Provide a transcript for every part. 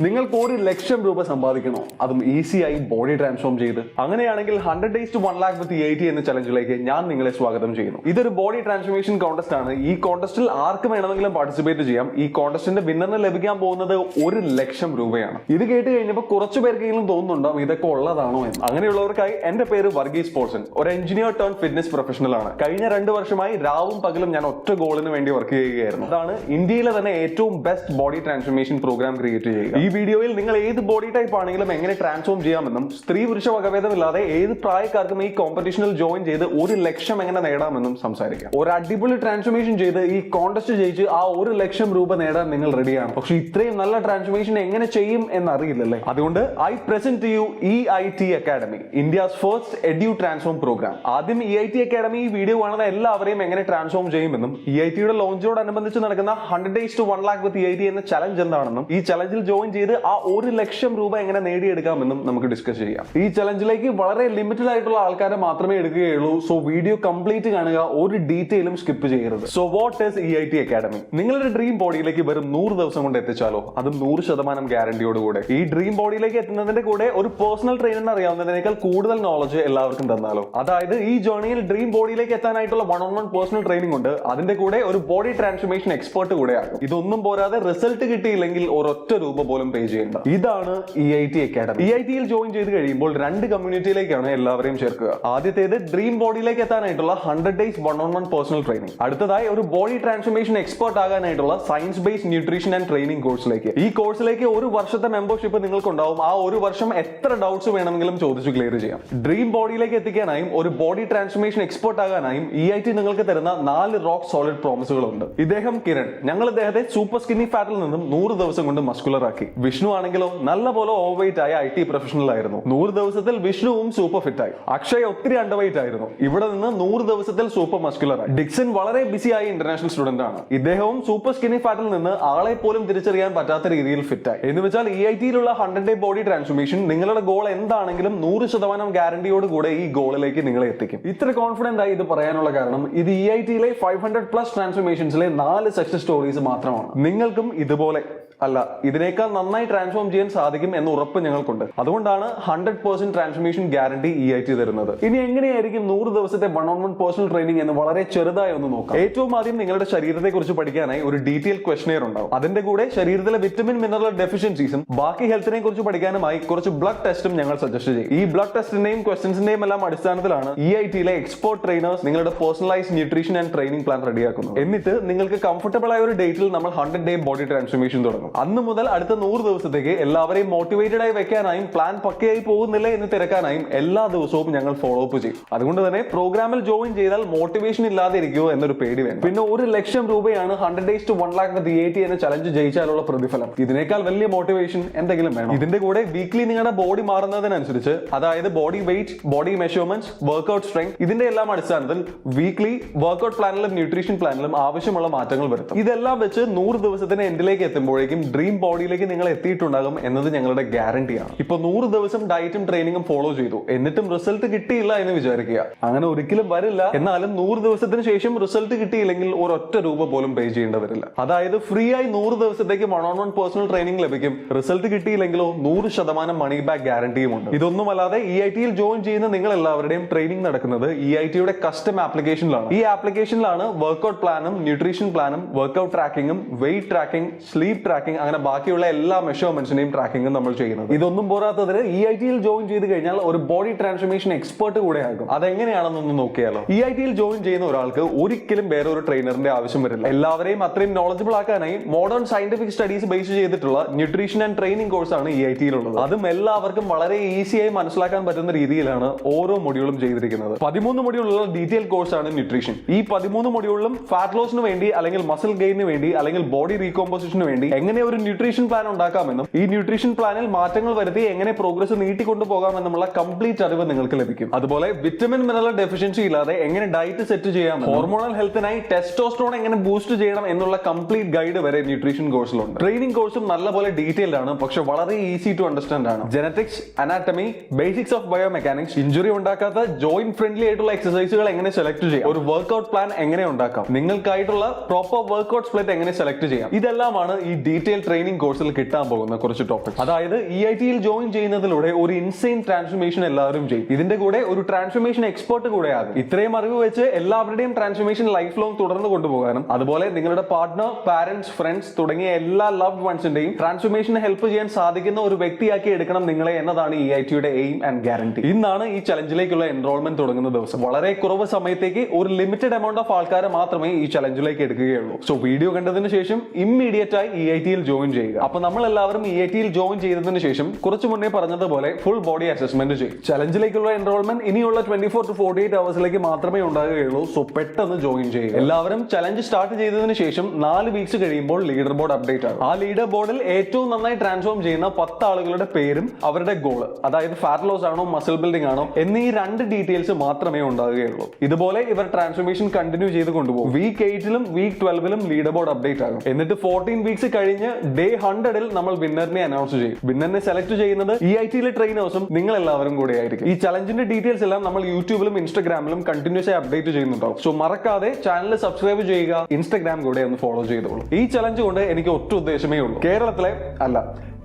നിങ്ങൾക്ക് 1,00,000 രൂപ സമ്പാദിക്കണോ, അതും ഈസിയായി ബോഡി ട്രാൻസ്ഫോം ചെയ്ത്? അങ്ങനെയാണെങ്കിൽ 100 days to 1 lakh with EIT എന്ന ചലഞ്ചിലേക്ക് ഞാൻ നിങ്ങളെ സ്വാഗതം ചെയ്യുന്നു. ഇതൊരു ബോഡി ട്രാൻസ്ഫോർമേഷൻ കോൺടെസ്റ്റ് ആണ്. ഈ കോൺടെസ്റ്റിൽ ആർക്ക് വേണമെങ്കിലും പാർട്ടിസിപ്പേറ്റ് ചെയ്യാം. ഈ കോൺടെസ്റ്റിന്റെ വിന്നറിന് ലഭിക്കാൻ പോകുന്നത് 1,00,000 രൂപയാണ്. ഇത് കേട്ട് കഴിഞ്ഞപ്പോൾ കുറച്ചു പേർക്കെങ്കിലും തോന്നുന്നുണ്ടാവും ഇതൊക്കെ ഉള്ളതാണോ എന്ന്. അങ്ങനെയുള്ളവർക്കായി എന്റെ പേര് വർഗീസ് പോൾസൺ, ഒരു എഞ്ചിനീയർ ടേൺ ഫിറ്റ്നസ് പ്രൊഫഷണൽ ആണ്. കഴിഞ്ഞ 2 വർഷമായി രാവും പകലും ഞാൻ ഒറ്റ ഗോളിന് വേണ്ടി വർക്ക് ചെയ്യുകയായിരുന്നു. അതാണ് ഇന്ത്യയിലെ തന്നെ ഏറ്റവും best body transformation programme create ചെയ്യുക. ഈ വീഡിയോയിൽ നിങ്ങൾ ഏത് ബോഡി ടൈപ്പ് ആണെങ്കിലും എങ്ങനെ ട്രാൻസ്ഫോം ചെയ്യാമെന്നും സ്ത്രീ പുരുഷ വകഭേദമില്ലാതെ ഏത് പ്രായക്കാർക്കും ഈ കോമ്പറ്റീഷനിൽ ജോയിൻ ചെയ്ത് 1,00,000 എങ്ങനെ നേടാമെന്നും സംസാരിക്കാം. ഒരു അടിപൊളി ട്രാൻസ്ഫോർമേഷൻ ചെയ്ത് ഈ കോൺടെസ്റ്റ് ജയിച്ച് ആ 1,00,000 രൂപ നേടാൻ നിങ്ങൾ റെഡിയാണ്. പക്ഷെ ഇത്രയും നല്ല ട്രാൻസ്ഫോർമേഷൻ എങ്ങനെ ചെയ്യും എന്നറിയില്ലല്ലേ? അതുകൊണ്ട് I present to you EIT academy, India's first edu transform programme. ആദ്യം EIT അക്കാഡമി ഈ വീഡിയോ കാണുന്ന എല്ലാവരെയും എങ്ങനെ ട്രാൻസ്ഫോം ചെയ്യുമെന്നും EITയുടെ ലോഞ്ചോടനുബന്ധിച്ച് നടക്കുന്ന 100 days to 1 lakh with EIT എന്ന ചലഞ്ച് എന്താണെന്നും ഈ ചലഞ്ചിൽ ജോയിൻ ചെയ്ത് ആ 1,00,000 രൂപ എങ്ങനെ നേടിയെടുക്കാമെന്നും നമുക്ക് ഡിസ്കസ് ചെയ്യാം. ഈ ചലഞ്ചിലേക്ക് വളരെ ലിമിറ്റഡ് ആയിട്ടുള്ള ആൾക്കാരെ മാത്രമേ എടുക്കുകയുള്ളൂ. സോ വീഡിയോ കംപ്ലീറ്റ് കാണുക, ഒരു ഡീറ്റെയിലും സ്കിപ്പ് ചെയ്യരുത്. So what is EIT academy? നിങ്ങളുടെ ഡ്രീം ബോഡിയിലേക്ക് വെറും 100 ദിവസം കൊണ്ട് എത്തിച്ചാലോ, അതും 100% ഗ്യാരണ്ടിയോടുകൂടെ. ഈ ഡ്രീം ബോഡിയിലേക്ക് എത്തുന്നതിന്റെ കൂടെ ഒരു പേഴ്സണൽ ട്രെയിനറിന് അറിയാവുന്നതിനേക്കാൾ കൂടുതൽ നോളജ് എല്ലാവർക്കും തന്നാലോ. അതായത് ഈ ജേർണിയിൽ ഡ്രീം ബോഡിയിലേക്ക് എത്താനായിട്ടുള്ള 1-on-1 പേഴ്സണൽ ട്രെയിനിങ് ഉണ്ട്. അതിന്റെ കൂടെ ഒരു ബോഡി ട്രാൻസ്ഫോർമേഷൻ എക്സ്പെർട്ട് കൂടെ ആകും. ഇതൊന്നും പോരാതെ റിസൾട്ട് കിട്ടിയില്ലെങ്കിൽ ഒരൊറ്റ രൂപ പോലും പേ ചെയ്യേണ്ട. ഇതാണ് EIT അക്കാഡമി. EITയിൽ ജോയിൻ ചെയ്ത് കഴിയുമ്പോൾ 2 കമ്മ്യൂണിറ്റിയിലേക്കാണ് എല്ലാവരെയും ചേർക്കുക. ആദ്യത്തേത് ഡ്രീം ബോഡിയിലേക്ക് എത്താനായിട്ടുള്ള 100 days 1-on-1 പേഴ്സണൽ ട്രെയിനിങ്. അടുത്തതായി ഒരു ബോഡി ട്രാൻസ്ഫോർമേഷൻ എക്സ്പെർട്ട് ആകാനായിട്ടുള്ള science based nutrition and training കോഴ്സിലേക്ക്. ഈ കോഴ്സിലേക്ക് 1 വർഷത്തെ മെമ്പർഷിപ്പ് നിങ്ങൾക്കുണ്ടാവും. ആ 1 വർഷം എത്ര ഡൗട്ട്സ് വേണമെങ്കിലും ചോദിച്ചു ക്ലിയർ ചെയ്യാം. ഡ്രീം ബോഡിയിലേക്ക് എത്തിക്കാനായും ഒരു ബോഡി ട്രാൻസ്ഫോർമേഷൻ എക്സ്പെർട്ട് ആകാനായും EIT നിങ്ങൾക്ക് തരുന്ന 4 റോക്ക് സോളിഡ് പ്രോമിസുകളുണ്ട്. ഇദ്ദേഹം കിരൺ, ഞങ്ങൾ ഇദ്ദേഹത്തെ സൂപ്പർ സ്കിന്നി ഫാറ്റിൽ നിന്നും 100 ദിവസം കൊണ്ട് മസ്കുലർ ആക്കി. വിഷ്ണു ആണെങ്കിലോ നല്ല പോലെ ഓവർവെയിറ്റ് ആയ IT പ്രൊഫഷണൽ ആയിരുന്നു. 100 ദിവസത്തിൽ വിഷ്ണുവും സൂപ്പർ ഫിറ്റ് ആയി. അക്ഷയ് ഒത്തിരി അണ്ടർവെയിറ്റ് ആയിരുന്നു. ഇവിടെ നിന്ന് 100 ദിവസത്തിൽ സൂപ്പർ മസ്കുലർ ആയി. ഡിക്സൺ വളരെ ബിസി ആയ ഇന്റർനാഷണൽ സ്റ്റുഡന്റ് ആണ്. ഇദ്ദേഹവും സൂപ്പർ സ്കിന്നി ഫാറ്റിൽ നിന്ന് ആളെ പോലും തിരിച്ചറിയാൻ പറ്റാത്ത രീതിയിൽ ഫിറ്റ് ആയി. എന്ന് വെച്ചാൽ EITയിലുള്ള 100 day ബോഡി ട്രാൻസ്ഫോർമേഷൻ നിങ്ങളുടെ ഗോൾ എന്താണെങ്കിലും 100% ഗ്യാരണ്ടിയോട് കൂടെ ഈ ഗോളിലേക്ക് നിങ്ങളെ എത്തിക്കും. ഇത്ര കോൺഫിഡന്റ് ആയി ഇത് പറയാനുള്ള കാരണം ഇത് EITയിലെ 500+ ട്രാൻസ്ഫോർമേഷൻസിലെ 4 സക്സസ് സ്റ്റോറീസ് മാത്രമാണ്. നിങ്ങൾക്കും ഇതുപോലെ അല്ല, ഇതിനേക്കാൾ നന്നായി ട്രാൻസ്ഫോം ചെയ്യാൻ സാധിക്കും എന്ന ഉറപ്പ് ഞങ്ങൾക്കുണ്ട്. അതുകൊണ്ടാണ് 100% ട്രാൻസ്ഫോർമേഷൻ ഗ്യാരണ്ടി EIT തരുന്നത്. ഇനി എങ്ങനെയായിരിക്കും 100 ദിവസത്തെ 1-on-1 പേഴ്സണൽ ട്രെയിനിങ് എന്ന് വളരെ ചെറുതായി ഒന്ന് നോക്കാം. ഏറ്റവും ആദ്യം നിങ്ങളുടെ ശരീരത്തെ കുറിച്ച് പഠിക്കാനായി ഒരു ഡീറ്റെയിൽ ക്വസ്റ്റനെയർ ഉണ്ടാവും. അതിന്റെ കൂടെ ശരീരത്തിലെ വിറ്റമിൻ മിനറൽ ഡെഫിഷ്യൻസീസും ബാക്കി ഹെൽത്തിനെ കുറിച്ച് പഠിക്കാനുമായി കുറച്ച് ബ്ലഡ് ടെസ്റ്റും ഞങ്ങൾ സജസ്റ്റ് ചെയ്യും. ഈ ബ്ലഡ് ടെസ്റ്റിന്റെയും ക്വസ്റ്റൻസിന്റെയും എല്ലാം അടിസ്ഥാനത്തിലാണ് EITയിലെ എക്സ്പേർട്ട് ട്രെയിനേഴ്സ് നിങ്ങളുടെ personalised nutrition and training plan റെഡിയാക്കുന്നത്. എന്നിട്ട് നിങ്ങൾക്ക് കംഫർട്ടബിൾ ആയ ഒരു ഡേറ്റിൽ നമ്മൾ 100 day ബോഡി ട്രാൻസ്ഫോർമേഷൻ തുടങ്ങും. അന്ന് മുതൽ അടുത്ത 100 ദിവസത്തേക്ക് എല്ലാവരെയും മോട്ടിവേറ്റഡ് ആയി വെക്കാനായും പ്ലാൻ പക്കയായി പോകുന്നില്ല എന്ന് തിരക്കാനായും എല്ലാ ദിവസവും ഞങ്ങൾ ഫോളോ അപ്പ് ചെയ്യും. അതുകൊണ്ട് തന്നെ പ്രോഗ്രാമിൽ ജോയിൻ ചെയ്താൽ മോട്ടിവേഷൻ ഇല്ലാതെ ഇരിക്കുമോ എന്നൊരു പേടി വേണം. പിന്നെ 1,00,000 രൂപയാണ് 100 days to 1 lakh with EIT എന്ന ചലഞ്ച് ജയിച്ചാലുള്ള പ്രതിഫലം. ഇതിനേക്കാൾ വലിയ മോട്ടിവേഷൻ എന്തെങ്കിലും വേണം. ഇതിന്റെ കൂടെ വീക്ക്ലി നിങ്ങളുടെ ബോഡി മാറുന്നതിനനുസരിച്ച്, അതായത് body weight, body measurements, workout strength, ഇതിന്റെ എല്ലാം അടിസ്ഥാനത്തിൽ വീക്ക്ലി വർക്ക്ഔട്ട് പ്ലാനിലും ന്യൂട്രീഷൻ പ്ലാനിലും ആവശ്യമുള്ള മാറ്റങ്ങൾ വരുത്തും. ഇതെല്ലാം വെച്ച് 100 ദിവസത്തിന് എൻഡിലേക്ക് എത്തുമ്പോഴേക്കും ഡ്രീം ബോഡിയിലേക്ക് നിങ്ങൾ എത്തിയിട്ടുണ്ടാകും എന്നത് ഞങ്ങളുടെ ഗ്യാരണ്ടിയാണ്. ഇപ്പൊ 100 ദിവസം ഡയറ്റും ട്രെയിനിങ്ങും ഫോളോ ചെയ്തു, എന്നിട്ടും റിസൾട്ട് കിട്ടിയില്ല എന്ന് വിചാരിക്കുക. അങ്ങനെ ഒരിക്കലും വരില്ല. എന്നാലും 100 ദിവസത്തിന് ശേഷം റിസൾട്ട് കിട്ടിയില്ലെങ്കിൽ ഒരൊറ്റ രൂപ പോലും പേ ചെയ്യേണ്ടി വരില്ല. അതായത് ഫ്രീ ആയി 100 ദിവസത്തേക്ക് 1-on-1 പേഴ്സണൽ ട്രെയിനിങ് ലഭിക്കും. റിസൾട്ട് കിട്ടിയില്ലെങ്കിലോ 100% മണി ബാക്ക് ഗ്യാരണ്ടിയും ഉണ്ട്. ഇതൊന്നുമല്ലാതെ EITയിൽ ജോയിൻ ചെയ്യുന്ന നിങ്ങൾ എല്ലാവരുടെയും ട്രെയിനിങ് നടക്കുന്നത് EITയുടെ കസ്റ്റം ആപ്ലിക്കേഷനിലാണ്. ഈ ആപ്ലിക്കേഷനിലാണ് വർക്ക്ഔട്ട് പ്ലാനും ന്യൂട്രീഷൻ പ്ലാനും വർക്ക്ഔട്ട് ട്രാക്കിംഗും വെയിറ്റ് ട്രാക്കിംഗ്, സ്ലീപ്പ് ട്രാക്കിംഗ്, അങ്ങനെ ബാക്കിയുള്ള എല്ലാ മെഷർമെന്റ്സിന്റെയും ട്രാക്കിംഗും നമ്മൾ ചെയ്യുന്നത്. ഇതൊന്നും പോരാത്തതിന് EITയിൽ ജോയിൻ ചെയ്ത് കഴിഞ്ഞാൽ ഒരു ബോഡി ട്രാൻസ്ഫോർമേഷൻ എക്സ്പെർട്ട് കൂടെ ആകും. അതെങ്ങനെയാണെന്നൊന്ന് നോക്കിയാലോ. EITയിൽ ജോയിൻ ചെയ്യുന്ന ഒരാൾക്ക് ഒരിക്കലും വേറെ ഒരു ട്രെയിനറിന്റെ ആവശ്യം വരില്ല. എല്ലാവരെയും അത്രയും നോളജബിൾ ആക്കാനായി മോഡേൺ സയന്റിഫിക് സ്റ്റഡീസ് ബേസ് ചെയ്തിട്ടുള്ള ന്യൂട്രീഷൻ ആൻഡ് ട്രെയിനിങ് കോഴ്സാണ് EITയിലുള്ളത്. അതും എല്ലാവർക്കും വളരെ ഈസിയായി മനസ്സിലാക്കാൻ പറ്റുന്ന രീതിയിലാണ് ഓരോ മൊഡ്യൂളും ചെയ്തിരിക്കുന്നത്. 13 മൊഡ്യൂളുള്ള ഡീറ്റെയിൽ കോഴ്സാണ് ന്യൂട്രീഷൻ. ഈ 13 മൊഡ്യൂളിലും ഫാറ്റ് ലോസിന് വേണ്ടി, അല്ലെങ്കിൽ മസിൽ ഗെയിനിന് വേണ്ടി, അല്ലെങ്കിൽ ബോഡി റീകോമ്പോസിഷന് വേണ്ടി എങ്ങനെ ഒരു ന്യൂട്രീഷൻ പ്ലാൻ ഉണ്ടാക്കാമെന്നും ഈ ന്യൂട്രീഷൻ പ്ലാനിൽ മാറ്റങ്ങൾ വരുത്തി എങ്ങനെ പ്രോഗ്രസ് നീട്ടിക്കൊണ്ടു പോകാമെന്നുമുള്ള കംപ്ലീറ്റ് അറിവ് നിങ്ങൾക്ക് ലഭിക്കും. അതുപോലെ വിറ്റമിൻ മിനറൽ ഡെഫിഷ്യൻസി ഇല്ലാതെ എങ്ങനെ ഡയറ്റ് സെറ്റ് ചെയ്യാം, ഹോർമോണൽ ഹെൽത്തിനായി ടെസ്റ്റോസ്റ്ററോൺ എങ്ങനെ ബൂസ്റ്റ് ചെയ്യണം എന്നുള്ള കംപ്ലീറ്റ് ഗൈഡ് വരെ ന്യൂട്രീഷൻ കോഴ്സിലുണ്ട്. ട്രെയിനിങ് കോഴ്സും നല്ലപോലെ ഡീറ്റെയിൽഡ് ആണ്, പക്ഷെ വളരെ ഈസി ടു അണ്ടർസ്റ്റാൻഡ് ആണ്. Genetics, anatomy, basics of biomechanics, injury ഉണ്ടാക്കാത്ത ജോയിന്റ് ഫ്രണ്ട്ലി ആയിട്ടുള്ള എക്സസൈസുകൾ എങ്ങനെ സെലക്ട് ചെയ്യാം, ഒരു വർക്ക്ഔട്ട് പ്ലാൻ എങ്ങനെ ഉണ്ടാക്കാം, നിങ്ങൾക്കായിട്ടുള്ള പ്രോപ്പർ വർക്ക്ഔട്ട് സ്പ്ലിറ്റ് എങ്ങനെ സെലക്ട് ചെയ്യാം, ഇതെല്ലാമാണ് ഈ ഡീറ്റെയിൽ ട്രെയിനിങ് കോഴ്സിൽ കിട്ടുന്നത്. കിട്ടാൻ പോകുന്ന കുറച്ച് ടോപ്പിക്സ്. അതായത് EIT യിൽ ജോയിൻ ചെയ്യുന്നതിലൂടെ ഒരു ഇൻസെയിൻ ട്രാൻസ്ഫോർമേഷൻ എല്ലാവരും ചെയ്യും. ഇതിന്റെ കൂടെ ഒരു ട്രാൻസ്ഫോർമേഷൻ എക്സ്പെർട്ട് കൂടെ ആകും. ഇത്രയും അറിവ് വെച്ച് എല്ലാവരുടെയും ട്രാൻസ്ഫോർമേഷൻ ലൈഫ് ലോങ് തുടർന്ന് കൊണ്ടുപോകാനും അതുപോലെ നിങ്ങളുടെ പാർട്ട്ണർ, പാരന്റ്സ്, ഫ്രണ്ട്സ് തുടങ്ങിയ എല്ലാ ലവ്ഡ് വൺസിന്റെയും ട്രാൻസ്ഫോർമേഷന് ഹെൽപ്പ് ചെയ്യാൻ സാധിക്കുന്ന ഒരു വ്യക്തിയാക്കി എടുക്കണം നിങ്ങളെ എന്നതാണ് EIT യുടെ എയിം ആൻഡ് ഗ്യാരണ്ടി. ഇന്നാണ് ഈ ചലഞ്ചിലേക്കുള്ള എൻറോൾമെന്റ് തുടങ്ങുന്ന ദിവസം. വളരെ കുറവ് സമയത്തേക്ക് ഒരു ലിമിറ്റഡ് എമൗണ്ട് ഓഫ് ആൾക്കാരെ മാത്രമേ ഈ ചലഞ്ചിലേക്ക് എടുക്കുകയുള്ളൂ. സോ വീഡിയോ കണ്ടതിന് ശേഷം ഇമ്മീഡിയറ്റ് ആയി EIT യിൽ ജോയിൻ ചെയ്യുക. അപ്പൊ നമ്മൾ എല്ലാവരും EIT യിൽ ജോയിൻ ചെയ്തതിന് ശേഷം കുറച്ച് മുന്നേ പറഞ്ഞതുപോലെ ഫുൾ ബോഡി അസസ്മെന്റ് ചെയ്യും. ചലഞ്ചിലേക്കുള്ള എൻറോൾമെന്റ് ഇനിയുള്ള 24 to 48 അവേഴ്സിലേക്ക് മാത്രമേ ഉണ്ടാകുകയുള്ളൂ. സോ പെട്ടെന്ന് ജോയിൻ ചെയ്യുക. എല്ലാവരും ചലഞ്ച് സ്റ്റാർട്ട് ചെയ്തതിന് ശേഷം 4 വീക്സ് കഴിയുമ്പോൾ ലീഡർ ബോർഡ് അപ്ഡേറ്റ് ആകും. ആ ലീഡർ ബോർഡിൽ ഏറ്റവും നന്നായി ട്രാൻസ്ഫോം ചെയ്യുന്ന 10 ആളുകളുടെ പേരും അവരുടെ ഗോൾ, അതായത് ഫാറ്റ് ലോസ് ആണോ മസിൽ ബിൽഡിംഗ് ആണോ എന്നീ 2 ഡീറ്റെയിൽസ് മാത്രമേ ഉണ്ടാകുകയുള്ളൂ. ഇതുപോലെ ഇവർ ട്രാൻസ്ഫോർമേഷൻ കണ്ടിന്യൂ ചെയ്ത് കൊണ്ടുപോകും. വീക്ക് 8ലും വീക്ക് 12ലും ലീഡർ ബോർഡ് അപ്ഡേറ്റ് ആകും. എന്നിട്ട് 14 വീക്സ് കഴിഞ്ഞ് ഡേ 100ൽ നമ്മൾ വിന്നറിനെ അനൗൺസ് ചെയ്യും. വിന്നറിനെ സെലക്ട് ചെയ്യുന്നത് EIT യിലെ ട്രെയിനേഴ്സും നിങ്ങൾ എല്ലാവരും കൂടെ ആയിരിക്കും. ഈ ചലഞ്ചിന്റെ ഡീറ്റെയിൽസ് എല്ലാം നമ്മൾ യൂട്യൂബിലും ഇൻസ്റ്റാഗ്രാമിലും കണ്ടിന്യൂസ് ആയി അപ്ഡേറ്റ് ചെയ്യുന്നുണ്ടാവും. സോ മറക്കാതെ ചാനൽ സബ്സ്ക്രൈബ് ചെയ്യുക, ഇൻസ്റ്റാഗ്രാം കൂടെ ഒന്ന് ഫോളോ ചെയ്തോളൂ. ഈ ചലഞ്ച് കൊണ്ട് എനിക്ക് ഒറ്റ ഉദ്ദേശമേ ഉള്ളൂ, കേരളത്തിലെ അല്ല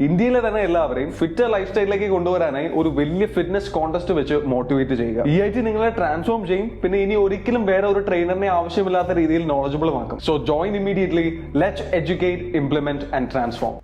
ഇന്ത്യയിലെ തന്നെ എല്ലാവരെയും ഫിറ്റർ ലൈഫ് സ്റ്റൈലിലേക്ക് കൊണ്ടുവരാനായി ഒരു വലിയ ഫിറ്റ്നസ് കോൺടെസ്റ്റ് വെച്ച് മോട്ടിവേറ്റ് ചെയ്യുക. EIT നിങ്ങളെ ട്രാൻസ്ഫോം ചെയ്യും. പിന്നെ ഇനി ഒരിക്കലും വേറെ ഒരു ട്രെയിനറിനെ ആവശ്യമില്ലാത്ത രീതിയിൽ നോളജബിൾ ആക്കും. So join immediately. Let's educate, implement and transform.